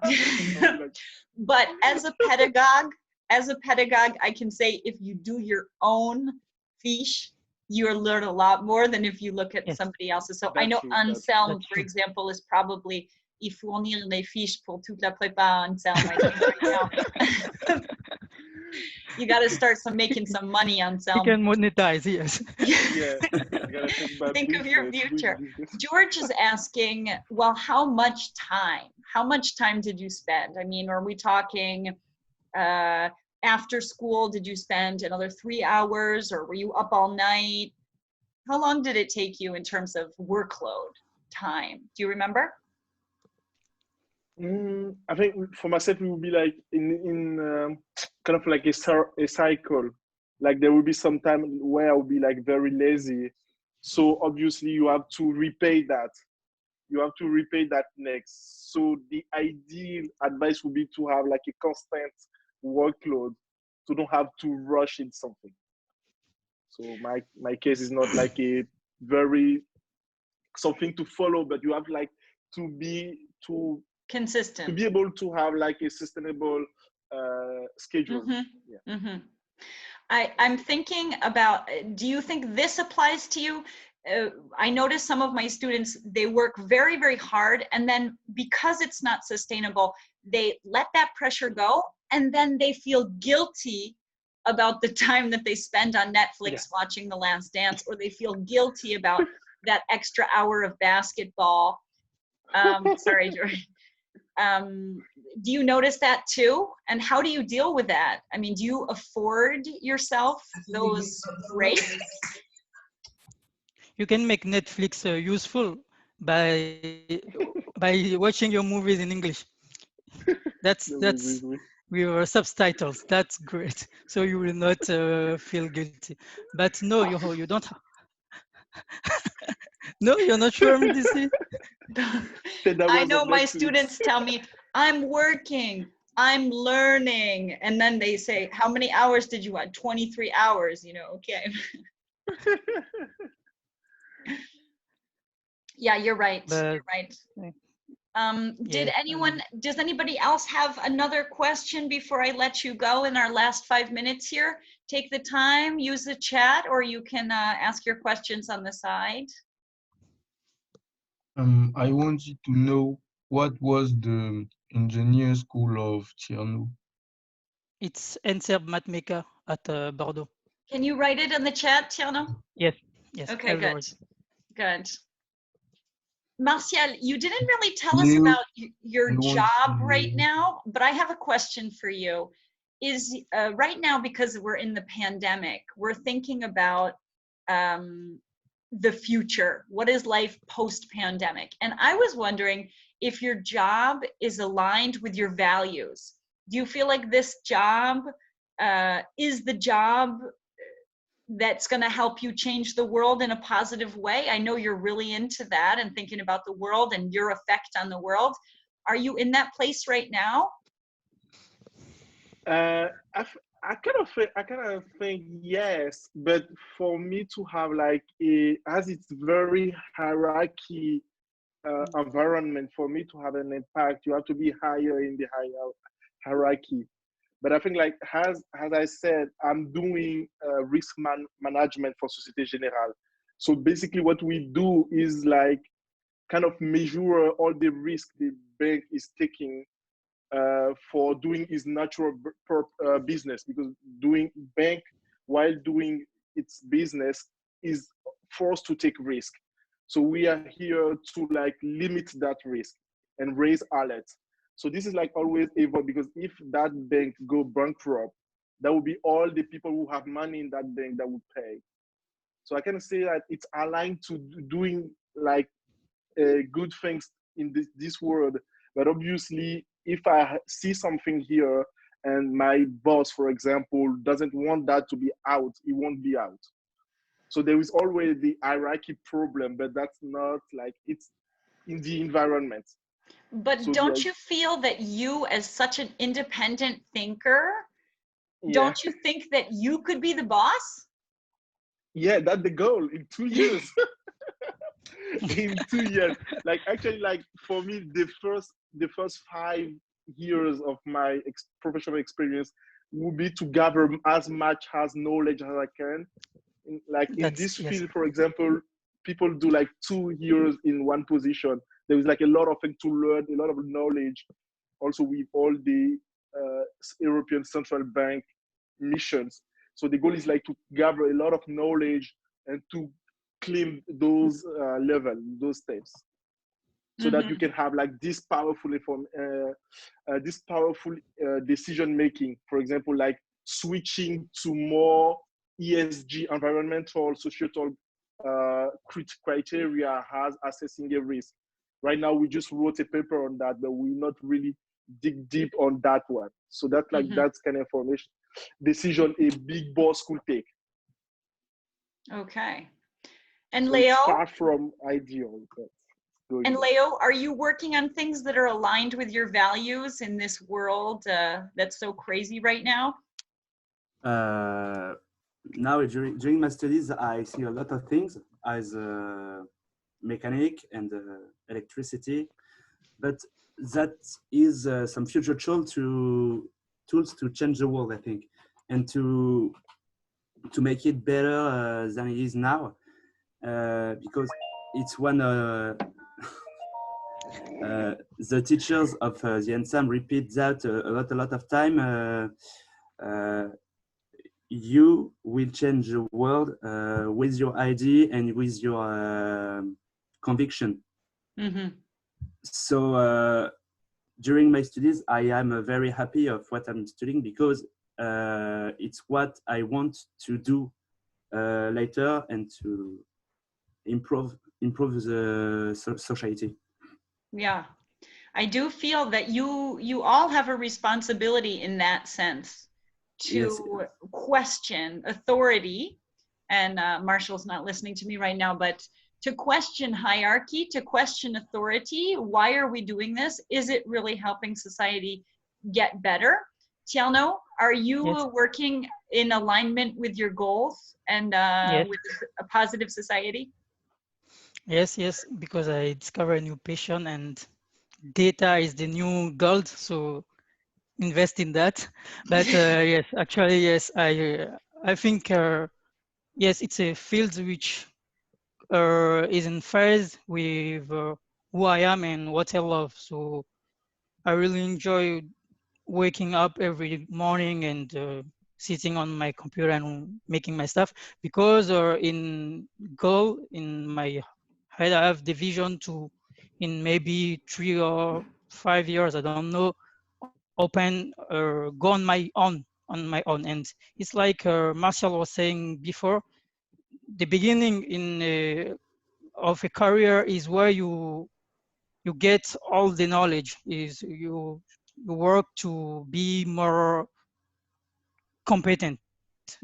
But as a pedagogue, I can say if you do your own fiche, you learn a lot more than if you look at somebody else's. So I know Anselm, for example, is probably il fournir les fiches pour toute la prépa, Anselm. I think right now. You got to start making some money, Anselm. You can monetize, yes. Yeah. Think of your future. George is asking, well, how much time did you spend? I mean, are we talking after school? Did you spend another 3 hours, or were you up all night? How long did it take you in terms of workload time? Do you remember? I think for myself, it would be like in kind of like a cycle. Like there will be some time where I will be like very lazy. So obviously you have to repay that. You have to repay that next. So the ideal advice would be to have like a constant workload, to don't have to rush in something. So my case is not like a very something to follow, but you have like to be consistent, to be able to have like a sustainable schedule. Yeah. I'm thinking about, do you think this applies to you? I notice some of my students, they work very, very hard, and then because it's not sustainable, they let that pressure go, and then they feel guilty about the time that they spend on Netflix watching The Last Dance, or they feel guilty about that extra hour of basketball. Sorry, George. Do you notice that too? And how do you deal with that? I mean, do you afford yourself those breaks? You can make Netflix useful by watching your movies in English. That's with subtitles. That's great. So you will not feel guilty. But no, you don't. No, you're not sure, DC? I know my students tell me, I'm working, I'm learning. And then they say, how many hours did you want? 23 hours, okay. Yeah, you're right. You're right. Does anybody else have another question before I let you go in our last 5 minutes here? Take the time, use the chat, or you can ask your questions on the side. I wanted to know what was the engineer school of Thierno? It's NSERB Mathmaker at Bordeaux. Can you write it in the chat, Thierno? Yes. Okay, good. Martial, you didn't really tell us about your job right now, but I have a question for you. Is right now, because we're in the pandemic, we're thinking about the future. What is life post-pandemic? And I was wondering if your job is aligned with your values. Do you feel like this job is the job that's going to help you change the world in a positive way? I know you're really into that and thinking about the world and your effect on the world. Are you in that place right now? I kind of think yes, but for me to have like as it's very hierarchy environment, for me to have an impact, you have to be higher in the hierarchy. But I think like as I said, I'm doing risk management for Société Générale. So basically, what we do is like kind of measure all the risk the bank is taking for doing its natural business, because doing bank while doing its business is forced to take risk. So we are here to like limit that risk and raise alerts. So this is like always avoid, because if that bank go bankrupt, that will be all the people who have money in that bank that will pay. So I can say that it's aligned to doing like good things in this world. But obviously, if I see something here and my boss, for example, doesn't want that to be out, it won't be out. So there is always the hierarchy problem, but that's not like it's in the environment. But So don't you feel that you, as such an independent thinker, yeah, don't you think that you could be the boss? yeah, that's the goal in 2 years. In 2 years, like actually, like for me, the first 5 years of my professional experience would be to gather as much as knowledge as I can. Like in That's this yes. field, for example, people do like 2 years in one position. There is like a lot of things to learn, a lot of knowledge. Also, with all the European Central Bank missions. So the goal is like to gather a lot of knowledge and to claim those those steps, so that you can have like this powerful decision making. For example, like switching to more ESG, environmental, societal criteria as assessing a risk. Right now, we just wrote a paper on that, but we not really dig deep on that one. So that's like that's kind of information decision a big boss could take. Okay. And So Leo? it's far from ideal. And Leo, are you working on things that are aligned with your values in this world that's so crazy right now? Now, during my studies, I see a lot of things as mechanic and electricity, but that is some future tools to change the world, I think, and to make it better than it is now, because it's one the teachers of the ensemble repeat that a lot of time. You will change the world with your idea and with your conviction. So during my studies, I am very happy of what I'm studying, because it's what I want to do later and to improve the society. Yeah, I do feel that you all have a responsibility in that sense to Yes. question authority. And Marshall's not listening to me right now, but to question hierarchy, to question authority. Why are we doing this? Is it really helping society get better? Thierno, are you working in alignment with your goals and with a positive society? Yes, because I discovered a new passion, and data is the new gold, so invest in that. But yes, actually, yes, I think yes, it's a field which is in phase with who I am and what I love. So I really enjoy waking up every morning and sitting on my computer and making my stuff, because in my head I have the vision to, in maybe 3 or 5 years, I don't know, open or go on my own. And it's like Martial was saying before, the beginning of a career is where you get all the knowledge, is you work to be more competent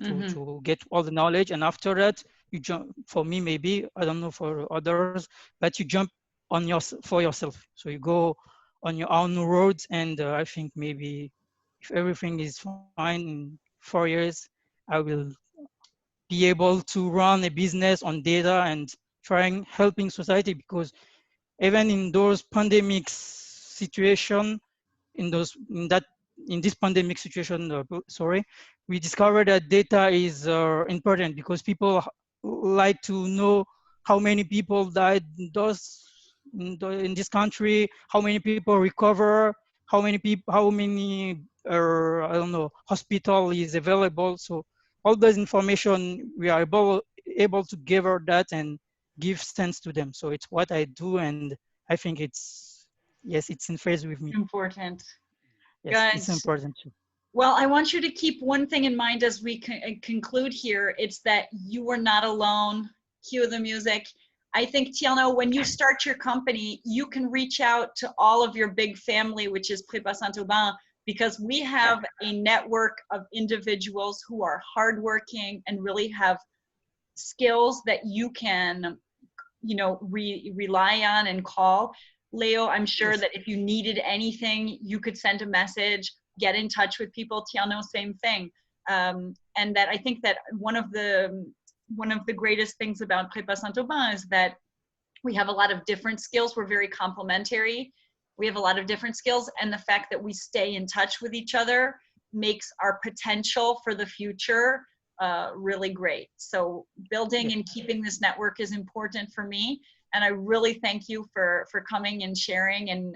to get all the knowledge, and after that you jump, for me maybe, I don't know for others, but you jump on for yourself. So you go on your own roads. And I think maybe if everything is fine in 4 years, I will be able to run a business on data and trying helping society, because even in those pandemic situation, in this pandemic situation, sorry, we discovered that data is important, because people like to know how many people died in this country, how many people recover, how many I don't know, hospital is available. So all those information we are able to gather that and give sense to them. So it's what I do, and I think yes, it's in phase with me. Important. Yes, Good. it's important too. Well, I want you to keep one thing in mind as we conclude here. It's that you are not alone. Cue the music. I think, Thierno, when you start your company, you can reach out to all of your big family, which is Prepa Saint-Aubin, because we have a network of individuals who are hardworking and really have skills that you can, you know, rely on and call. Leo, I'm sure Yes. that if you needed anything, you could send a message, get in touch with people. Thierno, same thing. And that I think that one of the greatest things about Prepa Saint-Aubin is that we have a lot of different skills. We're very complementary. We have a lot of different skills, and the fact that we stay in touch with each other makes our potential for the future really great. So building and keeping this network is important for me. And I really thank you for coming and sharing and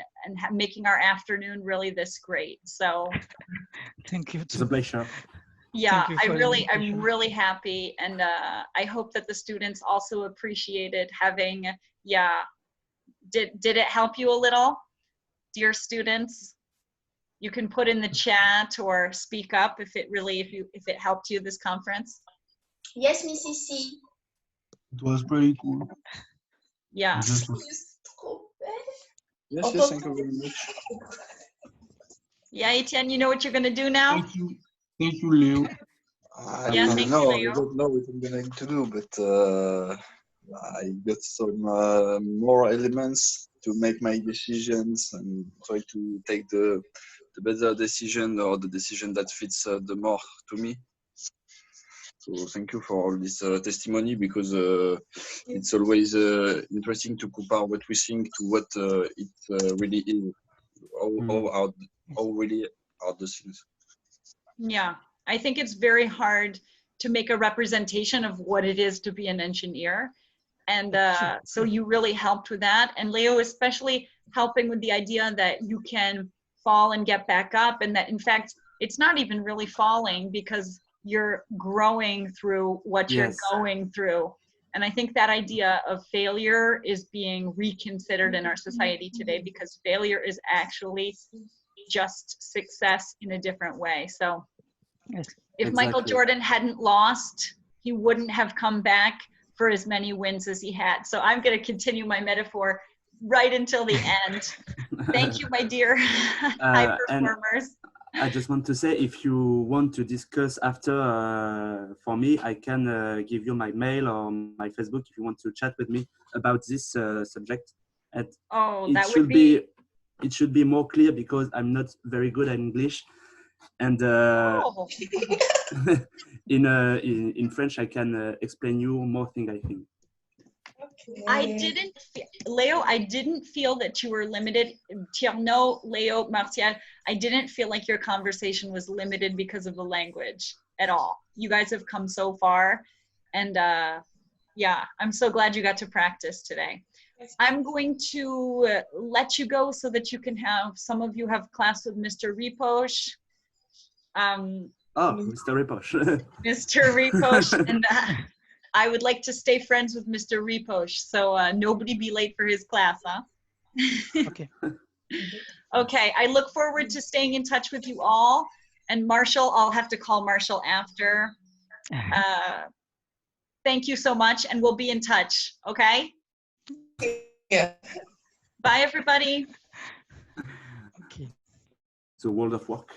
making our afternoon really this great. So Thank you It's too. a pleasure. yeah, Thank you for the I'm invitation. really happy. And I hope that the students also appreciated having, yeah, did it help you a little, dear students? You can put in the chat or speak up if it helped you, this conference. Yes, Mrs. C. It was pretty cool. Yeah. Just Yes, yes, thank you very much. Yeah, Etienne, you know what you're going to do now? thank you, Leo. Yeah, I thank don't you, know. I Leo. don't know what I'm going to do, but I got some more elements to make my decisions and try to take the better decision, or the decision that fits the more to me. So thank you for all this testimony, because it's always interesting to compare what we think to what it really is. How really are the things? Yeah, I think it's very hard to make a representation of what it is to be an engineer. And so you really helped with that. And Leo, especially helping with the idea that you can fall and get back up, and that in fact, it's not even really falling, because you're growing through what you're Yes. going through. And I think that idea of failure is being reconsidered in our society today, because failure is actually just success in a different way. So Yes. if Michael Exactly. Jordan hadn't lost, he wouldn't have come back for as many wins as he had. So I'm going to continue my metaphor right until the end. Thank you, my dear high And performers. I just want to say, if you want to discuss after, for me, I can give you my mail or my Facebook if you want to chat with me about this subject. And Oh, it that should would be, it should be more clear, because I'm not very good at English, and oh, in French I can explain you more thing, I think. Leo, I didn't feel that you were limited. Thierno, Leo, Martial, I didn't feel like your conversation was limited because of the language at all. You guys have come so far, and yeah, I'm so glad you got to practice today. I'm going to let you go so that you can have, some of you have class with Mr. Ripoche. Oh, Mr. Ripoche. Mr. Ripoche, and I would like to stay friends with Mr. Ripoche, so nobody be late for his class, huh? Okay. Okay, I look forward to staying in touch with you all. And Marshall, I'll have to call Marshall after. Thank you so much, and we'll be in touch, okay? Yeah. Bye, everybody. Okay. The world of work.